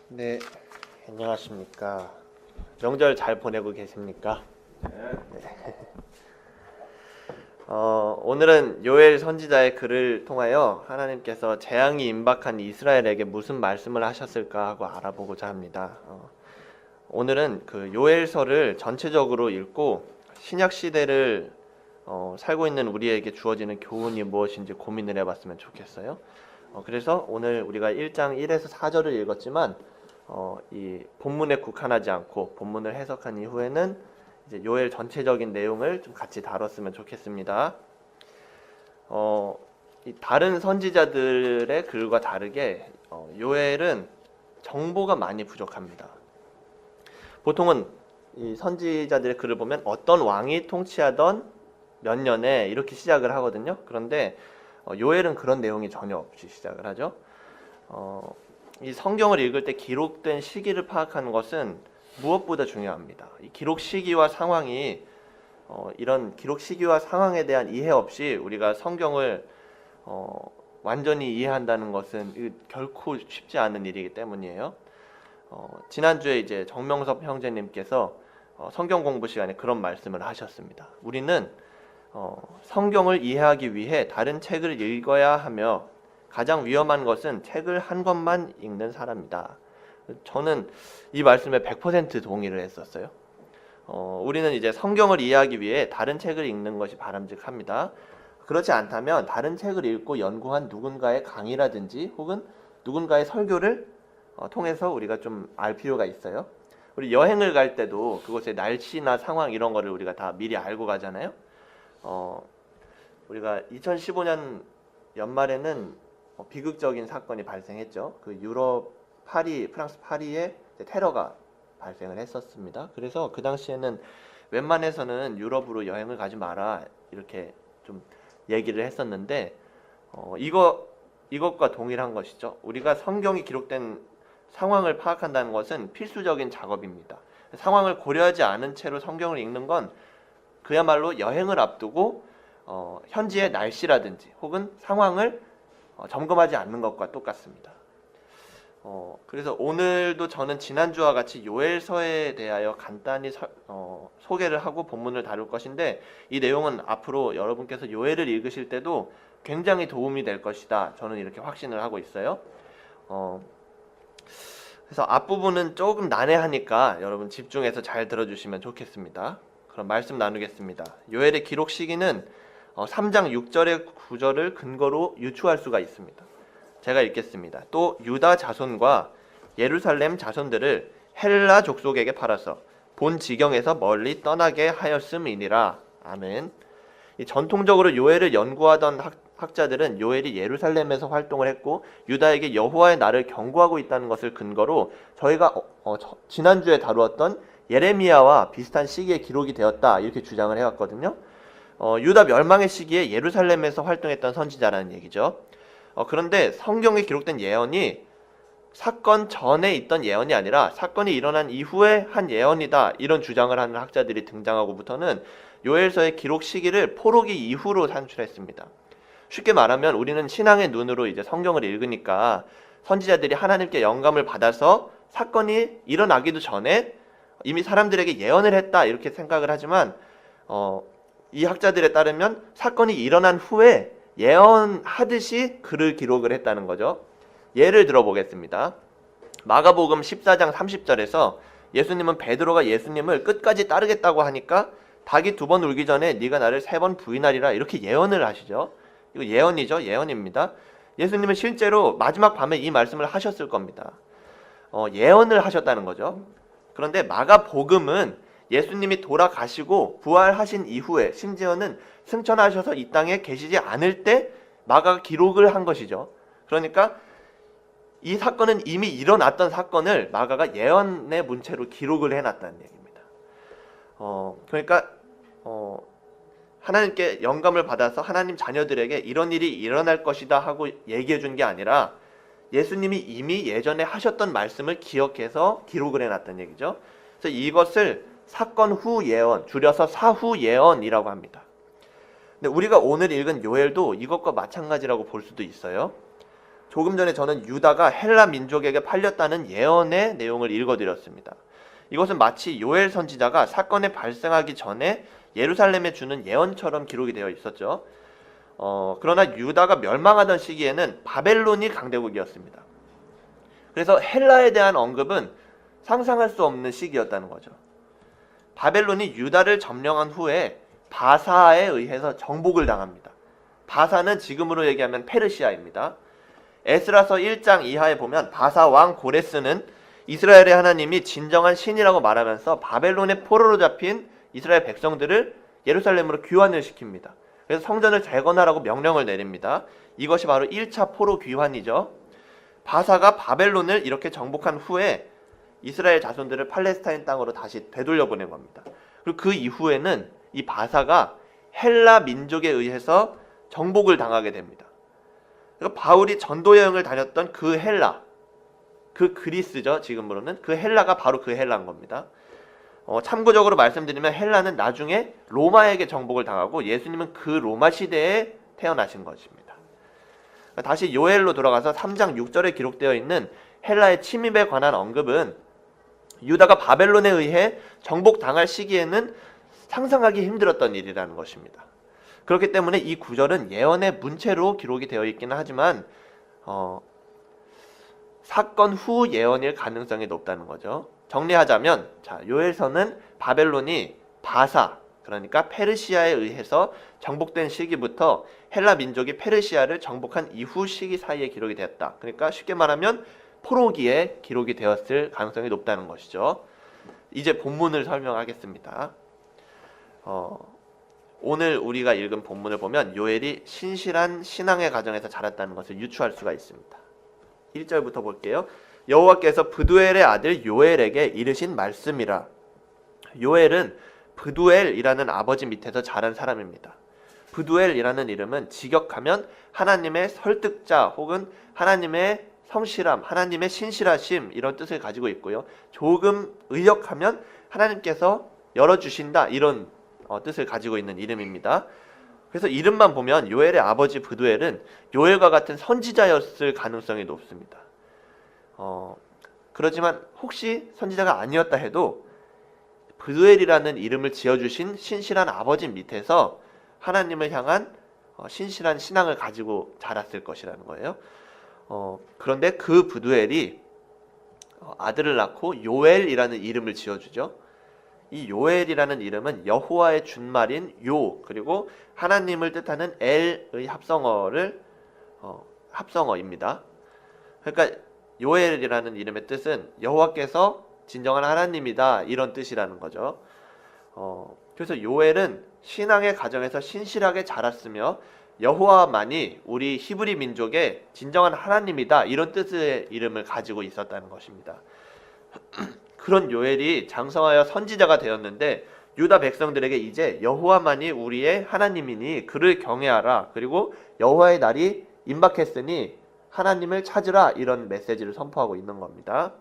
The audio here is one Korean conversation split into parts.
네, 안녕하십니까. 명절 잘 보내고 계십니까? 네. 오늘은 요엘 선지자의 글을 통하여 하나님께서 재앙이 임박한 이스라엘에게 무슨 말씀을 하셨을까 하고 알아보고자 합니다. 오늘은 그 요엘서를 전체적으로 읽고 신약 시대를 살고 있는 우리에게 주어지는 교훈이 무엇인지 고민을 해봤으면 좋겠어요. 그래서 오늘 우리가 1장 1에서 4절을 읽었지만 이 본문에 국한하지 않고 본문을 해석한 이후에는 이제 요엘 전체적인 내용을 좀 같이 다뤘으면 좋겠습니다. 이 다른 선지자들의 글과 다르게 요엘은 정보가 많이 부족합니다. 보통은 이 선지자들의 글을 보면 어떤 왕이 통치하던 몇 년에 이렇게 시작을 하거든요. 그런데 요엘은 그런 내용이 전혀 없이 시작을 하죠. 이 성경을 읽을 때 기록된 시기를 파악하는 것은 무엇보다 중요합니다. 이 기록 시기와 상황이 이런 기록 시기와 상황에 대한 이해 없이 우리가 성경을 완전히 이해한다는 것은 결코 쉽지 않은 일이기 때문이에요. 지난주에 이제 정명섭 형제님께서 성경 공부 시간에 그런 말씀을 하셨습니다. 우리는 성경을 이해하기 위해 다른 책을 읽어야 하며 가장 위험한 것은 책을 한 권만 읽는 사람이다. 저는 이 말씀에 100% 동의를 했었어요. 우리는 이제 성경을 이해하기 위해 다른 책을 읽는 것이 바람직합니다. 그렇지 않다면 다른 책을 읽고 연구한 누군가의 강의라든지 혹은 누군가의 설교를 통해서 우리가 좀 알 필요가 있어요. 우리 여행을 갈 때도 그곳의 날씨나 상황 이런 거를 우리가 다 미리 알고 가잖아요. 우리가 2015년 연말에는 비극적인 사건이 발생했죠. 그 유럽 파리, 프랑스 파리에 테러가 발생을 했었습니다. 그래서 그 당시에는 웬만해서는 유럽으로 여행을 가지 마라 이렇게 좀 얘기를 했었는데 이것과 동일한 것이죠. 우리가 성경이 기록된 상황을 파악한다는 것은 필수적인 작업입니다. 상황을 고려하지 않은 채로 성경을 읽는 건 그야말로 여행을 앞두고 현지의 날씨라든지 혹은 상황을 점검하지 않는 것과 똑같습니다. 그래서 오늘도 저는 지난주와 같이 요엘서에 대하여 간단히 소개를 하고 본문을 다룰 것인데 이 내용은 앞으로 여러분께서 요엘을 읽으실 때도 굉장히 도움이 될 것이다. 저는 이렇게 확신을 하고 있어요. 그래서 앞부분은 조금 난해하니까 여러분 집중해서 잘 들어주시면 좋겠습니다. 그럼 말씀 나누겠습니다. 요엘의 기록 시기는 3장 6절의 구절을 근거로 유추할 수가 있습니다. 제가 읽겠습니다. 또 유다 자손과 예루살렘 자손들을 헬라 족속에게 팔아서 본 지경에서 멀리 떠나게 하였음이니라. 아멘. 전통적으로 요엘을 연구하던 학자들은 요엘이 예루살렘에서 활동을 했고 유다에게 여호와의 날을 경고하고 있다는 것을 근거로 저희가 지난주에 다루었던 예레미야와 비슷한 시기에 기록이 되었다 이렇게 주장을 해왔거든요. 유다 멸망의 시기에 예루살렘에서 활동했던 선지자라는 얘기죠. 그런데 성경에 기록된 예언이 사건 전에 있던 예언이 아니라 사건이 일어난 이후에 한 예언이다 이런 주장을 하는 학자들이 등장하고부터는 요엘서의 기록 시기를 포로기 이후로 산출했습니다. 쉽게 말하면 우리는 신앙의 눈으로 이제 성경을 읽으니까 선지자들이 하나님께 영감을 받아서 사건이 일어나기도 전에 이미 사람들에게 예언을 했다 이렇게 생각을 하지만 이 학자들에 따르면 사건이 일어난 후에 예언하듯이 글을 기록을 했다는 거죠. 예를 들어보겠습니다. 마가복음 14장 30절에서 예수님은 베드로가 예수님을 끝까지 따르겠다고 하니까 닭이 2번 울기 전에 네가 나를 3번 부인하리라 이렇게 예언을 하시죠. 이거 예언이죠. 예언입니다. 예수님은 실제로 마지막 밤에 이 말씀을 하셨을 겁니다. 예언을 하셨다는 거죠. 그런데 마가복음은 예수님이 돌아가시고 부활하신 이후에 심지어는 승천하셔서 이 땅에 계시지 않을 때 마가가 기록을 한 것이죠. 그러니까 이 사건은 이미 일어났던 사건을 마가가 예언의 문체로 기록을 해놨다는 얘기입니다. 그러니까 하나님께 영감을 받아서 하나님 자녀들에게 이런 일이 일어날 것이다 하고 얘기해 준 게 아니라 예수님이 이미 예전에 하셨던 말씀을 기억해서 기록을 해놨다는 얘기죠. 그래서 이것을 사건 후 예언, 줄여서 사후 예언이라고 합니다. 근데 우리가 오늘 읽은 요엘도 이것과 마찬가지라고 볼 수도 있어요. 조금 전에 저는 유다가 헬라 민족에게 팔렸다는 예언의 내용을 읽어드렸습니다. 이것은 마치 요엘 선지자가 사건이 발생하기 전에 예루살렘에 주는 예언처럼 기록이 되어 있었죠. 그러나 유다가 멸망하던 시기에는 바벨론이 강대국이었습니다. 그래서 헬라에 대한 언급은 상상할 수 없는 시기였다는 거죠. 바벨론이 유다를 점령한 후에 바사에 의해서 정복을 당합니다. 바사는 지금으로 얘기하면 페르시아입니다. 에스라서 1장 이하에 보면 바사 왕 고레스는 이스라엘의 하나님이 진정한 신이라고 말하면서 바벨론의 포로로 잡힌 이스라엘 백성들을 예루살렘으로 귀환을 시킵니다. 그래서 성전을 재건하라고 명령을 내립니다. 이것이 바로 1차 포로 귀환이죠. 바사가 바벨론을 이렇게 정복한 후에 이스라엘 자손들을 팔레스타인 땅으로 다시 되돌려보낸 겁니다. 그리고 그 이후에는 이 바사가 헬라 민족에 의해서 정복을 당하게 됩니다. 그러니까 바울이 전도 여행을 다녔던 그 헬라, 그 그리스죠. 지금으로는 그 헬라가 바로 그 헬라인 겁니다. 참고적으로 말씀드리면 헬라는 나중에 로마에게 정복을 당하고 예수님은 그 로마 시대에 태어나신 것입니다. 다시 요엘로 돌아가서 3장 6절에 기록되어 있는 헬라의 침입에 관한 언급은 유다가 바벨론에 의해 정복당할 시기에는 상상하기 힘들었던 일이라는 것입니다. 그렇기 때문에 이 구절은 예언의 문체로 기록이 되어 있기는 하지만 사건 후 예언일 가능성이 높다는 거죠. 정리하자면 요엘서는 바벨론이 바사, 그러니까 페르시아에 의해서 정복된 시기부터 헬라 민족이 페르시아를 정복한 이후 시기 사이에 기록이 되었다. 그러니까 쉽게 말하면 포로기에 기록이 되었을 가능성이 높다는 것이죠. 이제 본문을 설명하겠습니다. 오늘 우리가 읽은 본문을 보면 요엘이 신실한 신앙의 가정에서 자랐다는 것을 유추할 수가 있습니다. 1절부터 볼게요. 여호와께서 브두엘의 아들 요엘에게 이르신 말씀이라. 요엘은 브두엘이라는 아버지 밑에서 자란 사람입니다. 브두엘이라는 이름은 직역하면 하나님의 설득자 혹은 하나님의 성실함, 하나님의 신실하심 이런 뜻을 가지고 있고요. 조금 의역하면 하나님께서 열어주신다 이런 뜻을 가지고 있는 이름입니다. 그래서 이름만 보면 요엘의 아버지 브두엘은 요엘과 같은 선지자였을 가능성이 높습니다. 그렇지만 혹시 선지자가 아니었다 해도 브두엘이라는 이름을 지어주신 신실한 아버지 밑에서 하나님을 향한 신실한 신앙을 가지고 자랐을 것이라는 거예요. 그런데 그 브두엘이 아들을 낳고 요엘이라는 이름을 지어주죠. 이 요엘이라는 이름은 여호와의 준말인 요 그리고 하나님을 뜻하는 엘의 합성어입니다. 그러니까 요엘이라는 이름의 뜻은 여호와께서 진정한 하나님이다 이런 뜻이라는 거죠. 그래서 요엘은 신앙의 가정에서 신실하게 자랐으며 여호와만이 우리 히브리 민족의 진정한 하나님이다 이런 뜻의 이름을 가지고 있었다는 것입니다. 그런 요엘이 장성하여 선지자가 되었는데 유다 백성들에게 이제 여호와만이 우리의 하나님이니 그를 경외하라 그리고 여호와의 날이 임박했으니 하나님을 찾으라 이런 메시지를 선포하고 있는 겁니다.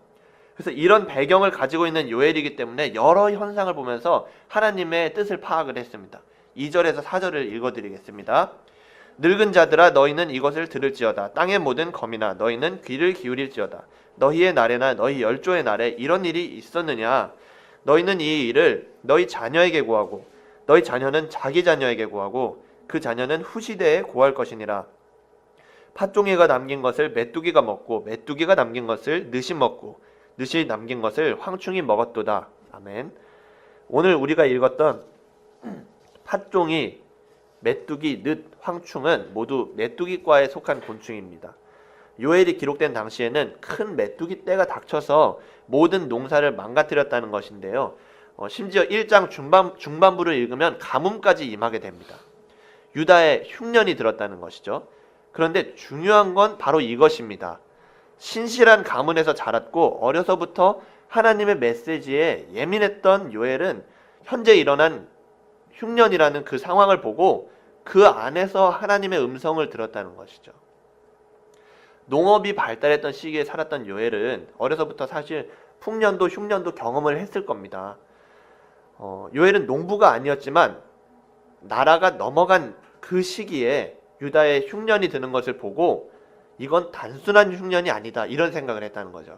그래서 이런 배경을 가지고 있는 요엘이기 때문에 여러 현상을 보면서 하나님의 뜻을 파악을 했습니다. 2절에서 4절을 읽어드리겠습니다. 늙은 자들아 너희는 이것을 들을지어다. 땅의 모든 거민아 너희는 귀를 기울일지어다. 너희의 날에나 너희 열조의 날에 이런 일이 있었느냐. 너희는 이 일을 너희 자녀에게 고하고 너희 자녀는 자기 자녀에게 고하고 그 자녀는 후시대에 고할 것이니라. 팥종이가 남긴 것을 메뚜기가 먹고 메뚜기가 남긴 것을 늑이 먹고 늑이 남긴 것을 황충이 먹었도다. 아멘. 오늘 우리가 읽었던 팥종이, 메뚜기, 늑, 황충은 모두 메뚜기과에 속한 곤충입니다. 요엘이 기록된 당시에는 큰 메뚜기 떼가 닥쳐서 모든 농사를 망가뜨렸다는 것인데요. 심지어 1장 중반부를 읽으면 가뭄까지 임하게 됩니다. 유다에 흉년이 들었다는 것이죠. 그런데 중요한 건 바로 이것입니다. 신실한 가문에서 자랐고 어려서부터 하나님의 메시지에 예민했던 요엘은 현재 일어난 흉년이라는 그 상황을 보고 그 안에서 하나님의 음성을 들었다는 것이죠. 농업이 발달했던 시기에 살았던 요엘은 어려서부터 사실 풍년도 흉년도 경험을 했을 겁니다. 요엘은 농부가 아니었지만 나라가 넘어간 그 시기에 유다에 흉년이 드는 것을 보고 이건 단순한 흉년이 아니다, 이런 생각을 했다는 거죠.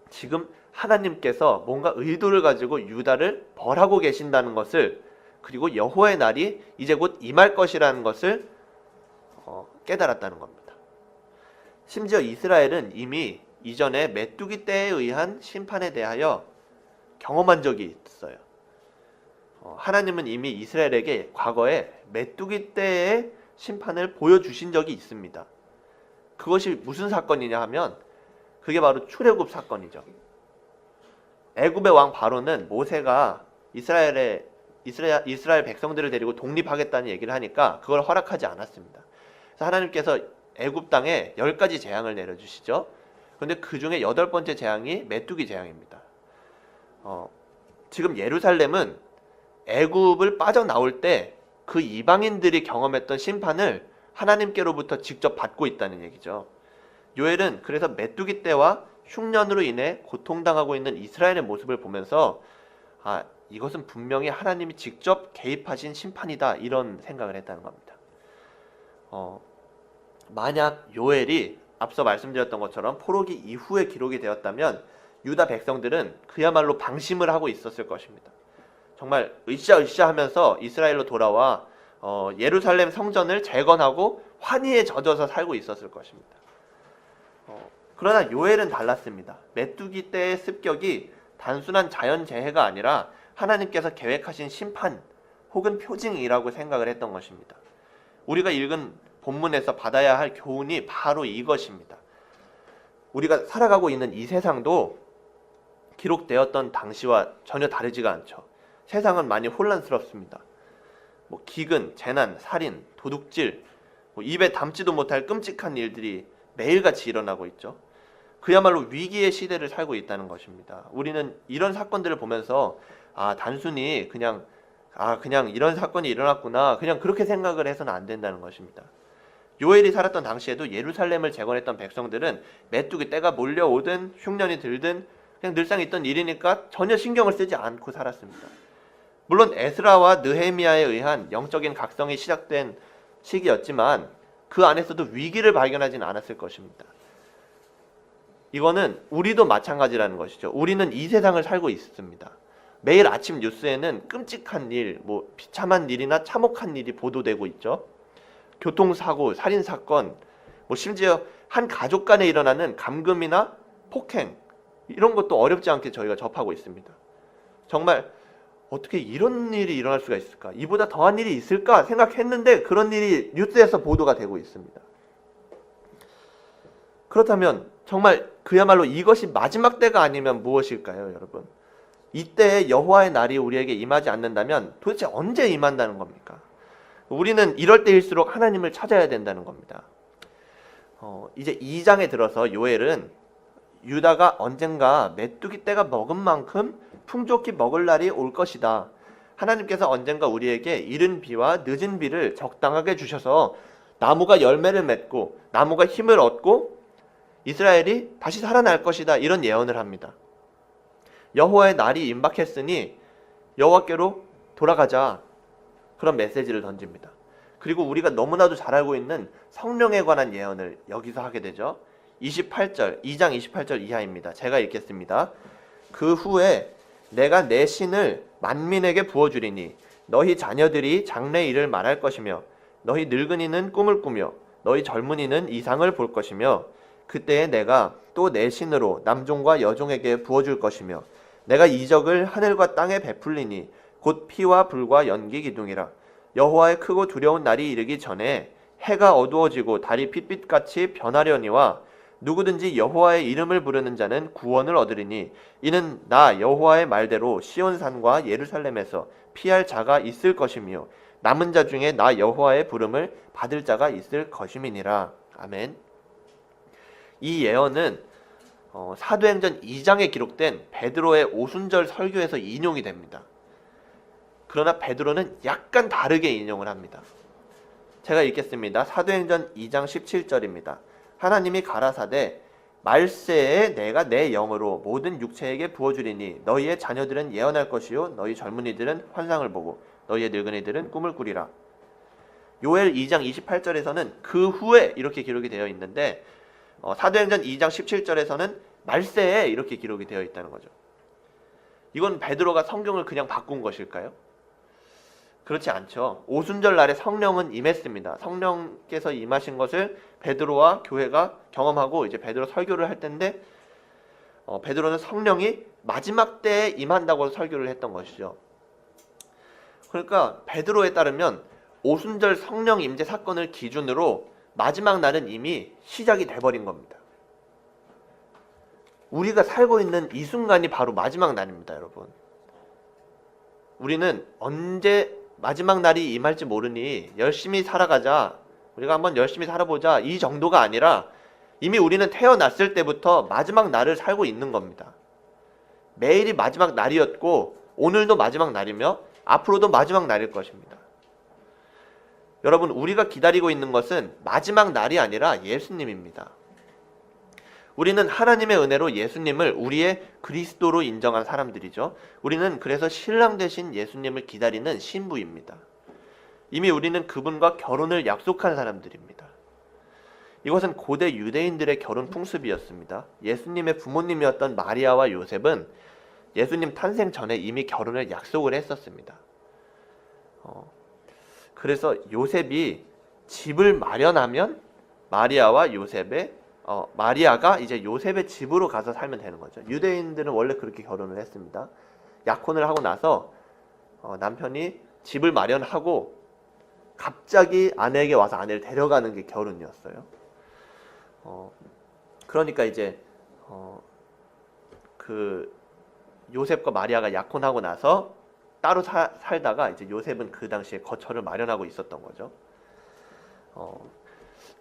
지금 하나님께서 뭔가 의도를 가지고 유다를 벌하고 계신다는 것을, 그리고 여호와의 날이 이제 곧 임할 것이라는 것을 깨달았다는 겁니다. 심지어 이스라엘은 이미 이전에 메뚜기 떼에 의한 심판에 대하여 경험한 적이 있어요. 하나님은 이미 이스라엘에게 과거에 메뚜기 떼의 심판을 보여주신 적이 있습니다. 그것이 무슨 사건이냐 하면 그게 바로 출애굽 사건이죠. 애굽의 왕 바로는 모세가 이스라엘 백성들을 데리고 독립하겠다는 얘기를 하니까 그걸 허락하지 않았습니다. 그래서 하나님께서 애굽 땅에 10가지 재앙을 내려주시죠. 그런데 그 중에 8번째 재앙이 메뚜기 재앙입니다. 지금 예루살렘은 애굽을 빠져나올 때 그 이방인들이 경험했던 심판을 하나님께로부터 직접 받고 있다는 얘기죠. 요엘은 그래서 메뚜기 떼와 흉년으로 인해 고통당하고 있는 이스라엘의 모습을 보면서 이것은 분명히 하나님이 직접 개입하신 심판이다, 이런 생각을 했다는 겁니다. 만약 요엘이 앞서 말씀드렸던 것처럼 포로기 이후에 기록이 되었다면 유다 백성들은 그야말로 방심을 하고 있었을 것입니다. 정말 으쌰으쌰 하면서 이스라엘로 돌아와 예루살렘 성전을 재건하고 환희에 젖어서 살고 있었을 것입니다. 그러나 요엘은 달랐습니다. 메뚜기 떼의 습격이 단순한 자연재해가 아니라 하나님께서 계획하신 심판 혹은 표징이라고 생각을 했던 것입니다. 우리가 읽은 본문에서 받아야 할 교훈이 바로 이것입니다. 우리가 살아가고 있는 이 세상도 기록되었던 당시와 전혀 다르지가 않죠. 세상은 많이 혼란스럽습니다. 기근, 재난, 살인, 도둑질, 입에 담지도 못할 끔찍한 일들이 매일같이 일어나고 있죠. 그야말로 위기의 시대를 살고 있다는 것입니다. 우리는 이런 사건들을 보면서 단순히 그냥 이런 사건이 일어났구나, 그냥 그렇게 생각을 해서는 안 된다는 것입니다. 요엘이 살았던 당시에도 예루살렘을 재건했던 백성들은 메뚜기 떼가 몰려오든 흉년이 들든 그냥 늘상 있던 일이니까 전혀 신경을 쓰지 않고 살았습니다. 물론 에스라와 느헤미야에 의한 영적인 각성이 시작된 시기였지만 그 안에서도 위기를 발견하지는 않았을 것입니다. 이거는 우리도 마찬가지라는 것이죠. 우리는 이 세상을 살고 있습니다. 매일 아침 뉴스에는 끔찍한 일, 비참한 일이나 참혹한 일이 보도되고 있죠. 교통사고, 살인사건, 심지어 한 가족 간에 일어나는 감금이나 폭행, 이런 것도 어렵지 않게 저희가 접하고 있습니다. 정말 어떻게 이런 일이 일어날 수가 있을까? 이보다 더한 일이 있을까 생각했는데 그런 일이 뉴스에서 보도가 되고 있습니다. 그렇다면 정말 그야말로 이것이 마지막 때가 아니면 무엇일까요, 여러분? 이때 여호와의 날이 우리에게 임하지 않는다면 도대체 언제 임한다는 겁니까? 우리는 이럴 때일수록 하나님을 찾아야 된다는 겁니다. 이제 2장에 들어서 요엘은 유다가 언젠가 메뚜기 떼가 먹은 만큼 풍족히 먹을 날이 올 것이다. 하나님께서 언젠가 우리에게 이른 비와 늦은 비를 적당하게 주셔서 나무가 열매를 맺고 나무가 힘을 얻고 이스라엘이 다시 살아날 것이다, 이런 예언을 합니다. 여호와의 날이 임박했으니 여호와께로 돌아가자, 그런 메시지를 던집니다. 그리고 우리가 너무나도 잘 알고 있는 성령에 관한 예언을 여기서 하게 되죠. 2장 28절 이하입니다. 제가 읽겠습니다. 그 후에 내가 내 신을 만민에게 부어주리니 너희 자녀들이 장래 일을 말할 것이며 너희 늙은이는 꿈을 꾸며 너희 젊은이는 이상을 볼 것이며 그때에 내가 또 내 신으로 남종과 여종에게 부어줄 것이며 내가 이적을 하늘과 땅에 베풀리니 곧 피와 불과 연기 기둥이라. 여호와의 크고 두려운 날이 이르기 전에 해가 어두워지고 달이 핏빛같이 변하려니와 누구든지 여호와의 이름을 부르는 자는 구원을 얻으리니 이는 나 여호와의 말대로 시온산과 예루살렘에서 피할 자가 있을 것이며 남은 자 중에 나 여호와의 부름을 받을 자가 있을 것임이니라. 아멘. 이 예언은 사도행전 2장에 기록된 베드로의 오순절 설교에서 인용이 됩니다. 그러나 베드로는 약간 다르게 인용을 합니다. 제가 읽겠습니다. 사도행전 2장 17절입니다. 하나님이 가라사대 말세에 내가 내 영으로 모든 육체에게 부어주리니 너희의 자녀들은 예언할 것이요 너희 젊은이들은 환상을 보고 너희의 늙은이들은 꿈을 꾸리라. 요엘 2장 28절에서는 그 후에 이렇게 기록이 되어 있는데 사도행전 2장 17절에서는 말세에 이렇게 기록이 되어 있다는 거죠. 이건 베드로가 성경을 그냥 바꾼 것일까요? 그렇지 않죠. 오순절 날에 성령은 임했습니다. 성령께서 임하신 것을 베드로와 교회가 경험하고 이제 베드로 설교를 할 텐데 베드로는 성령이 마지막 때에 임한다고 설교를 했던 것이죠. 그러니까 베드로에 따르면 오순절 성령 임재 사건을 기준으로 마지막 날은 이미 시작이 돼버린 겁니다. 우리가 살고 있는 이 순간이 바로 마지막 날입니다, 여러분. 우리는 언제 마지막 날이 임할지 모르니 열심히 살아가자, 우리가 한번 열심히 살아보자, 이 정도가 아니라 이미 우리는 태어났을 때부터 마지막 날을 살고 있는 겁니다. 매일이 마지막 날이었고 오늘도 마지막 날이며 앞으로도 마지막 날일 것입니다. 여러분, 우리가 기다리고 있는 것은 마지막 날이 아니라 예수님입니다. 우리는 하나님의 은혜로 예수님을 우리의 그리스도로 인정한 사람들이죠. 우리는 그래서 신랑 되신 예수님을 기다리는 신부입니다. 이미 우리는 그분과 결혼을 약속한 사람들입니다. 이것은 고대 유대인들의 결혼 풍습이었습니다. 예수님의 부모님이었던 마리아와 요셉은 예수님 탄생 전에 이미 결혼을 약속을 했었습니다. 그래서 요셉이 집을 마련하면 마리아가 이제 요셉의 집으로 가서 살면 되는 거죠. 유대인들은 원래 그렇게 결혼을 했습니다. 약혼을 하고 나서 남편이 집을 마련하고 갑자기 아내에게 와서 아내를 데려가는 게 결혼이었어요. 그러니까 이제 그 요셉과 마리아가 약혼하고 나서 따로 살다가 이제 요셉은 그 당시에 거처를 마련하고 있었던 거죠.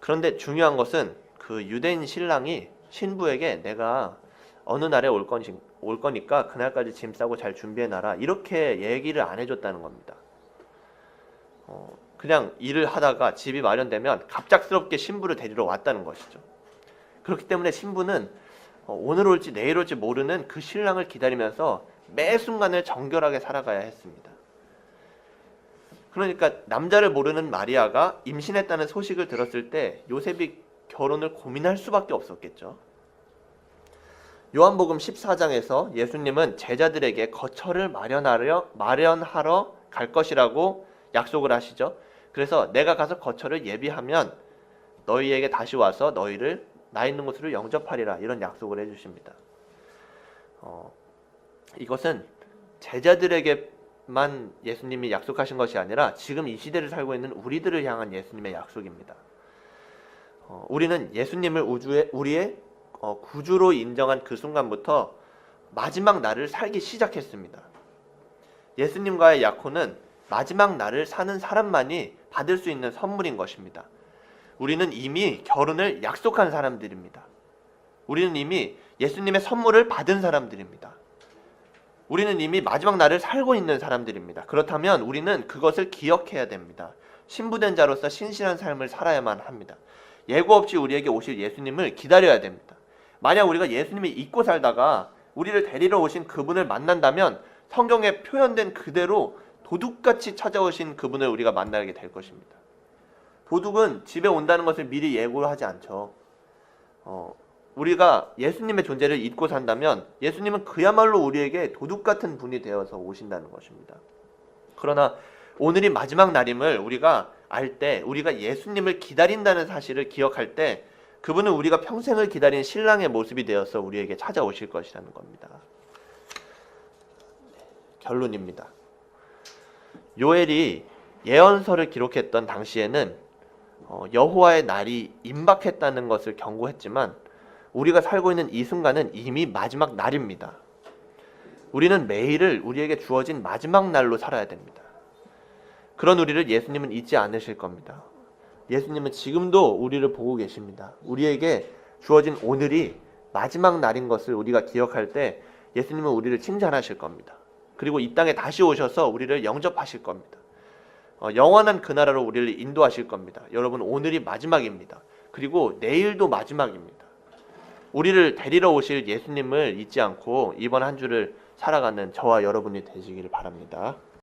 그런데 중요한 것은 그 유대인 신랑이 신부에게 내가 어느 날에 올 거니까 그날까지 짐 싸고 잘 준비해놔라, 이렇게 얘기를 안 해줬다는 겁니다. 그냥 일을 하다가 집이 마련되면 갑작스럽게 신부를 데리러 왔다는 것이죠. 그렇기 때문에 신부는 오늘 올지 내일 올지 모르는 그 신랑을 기다리면서 매 순간을 정결하게 살아가야 했습니다. 그러니까 남자를 모르는 마리아가 임신했다는 소식을 들었을 때 요셉이 결혼을 고민할 수밖에 없었겠죠. 요한복음 14장에서 예수님은 제자들에게 거처를 마련하러 갈 것이라고 약속을 하시죠. 그래서 내가 가서 거처를 예비하면 너희에게 다시 와서 너희를 나 있는 곳으로 영접하리라, 이런 약속을 해주십니다. 이것은 제자들에게만 예수님이 약속하신 것이 아니라 지금 이 시대를 살고 있는 우리들을 향한 예수님의 약속입니다. 우리는 예수님을 우리의 구주로 인정한 그 순간부터 마지막 날을 살기 시작했습니다. 예수님과의 약혼은 마지막 날을 사는 사람만이 받을 수 있는 선물인 것입니다. 우리는 이미 결혼을 약속한 사람들입니다. 우리는 이미 예수님의 선물을 받은 사람들입니다. 우리는 이미 마지막 날을 살고 있는 사람들입니다. 그렇다면 우리는 그것을 기억해야 됩니다. 신부된 자로서 신실한 삶을 살아야만 합니다. 예고 없이 우리에게 오실 예수님을 기다려야 됩니다. 만약 우리가 예수님을 잊고 살다가 우리를 데리러 오신 그분을 만난다면 성경에 표현된 그대로 도둑같이 찾아오신 그분을 우리가 만나게 될 것입니다. 도둑은 집에 온다는 것을 미리 예고를 하지 않죠. 우리가 예수님의 존재를 잊고 산다면 예수님은 그야말로 우리에게 도둑같은 분이 되어서 오신다는 것입니다. 그러나 오늘이 마지막 날임을 우리가 알 때, 우리가 예수님을 기다린다는 사실을 기억할 때 그분은 우리가 평생을 기다린 신랑의 모습이 되어서 우리에게 찾아오실 것이라는 겁니다. 결론입니다. 요엘이 예언서를 기록했던 당시에는 여호와의 날이 임박했다는 것을 경고했지만 우리가 살고 있는 이 순간은 이미 마지막 날입니다. 우리는 매일을 우리에게 주어진 마지막 날로 살아야 됩니다. 그런 우리를 예수님은 잊지 않으실 겁니다. 예수님은 지금도 우리를 보고 계십니다. 우리에게 주어진 오늘이 마지막 날인 것을 우리가 기억할 때 예수님은 우리를 칭찬하실 겁니다. 그리고 이 땅에 다시 오셔서 우리를 영접하실 겁니다. 영원한 그 나라로 우리를 인도하실 겁니다. 여러분, 오늘이 마지막입니다. 그리고 내일도 마지막입니다. 우리를 데리러 오실 예수님을 잊지 않고 이번 한 주를 살아가는 저와 여러분이 되시기를 바랍니다.